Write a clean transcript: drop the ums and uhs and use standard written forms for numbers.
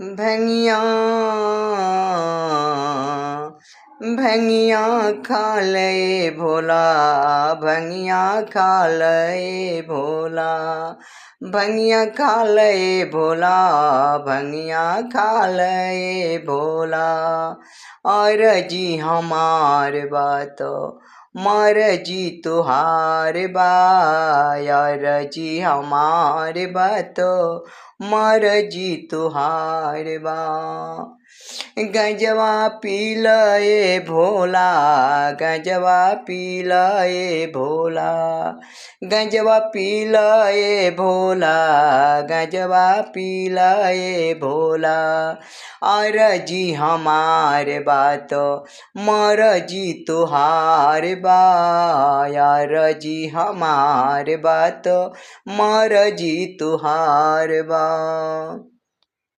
भंगिया भंगिया खा ले भोला, भंगिया खा ले भोला, भंगिया खा ले भोला, भंगिया खा ले भोला। और जी हमार बात मर जी तुहार बा, यार जी हमार बात मर जी तुहार बा। गंजवा पी लए भोला, गंजवा पी लए भोला, गंजवा पी लए भोला, गंजवा पी लए भोला। और जी हमार बात मर जी तुहार बा, यार जी हमार बात मर जी तुहार बा।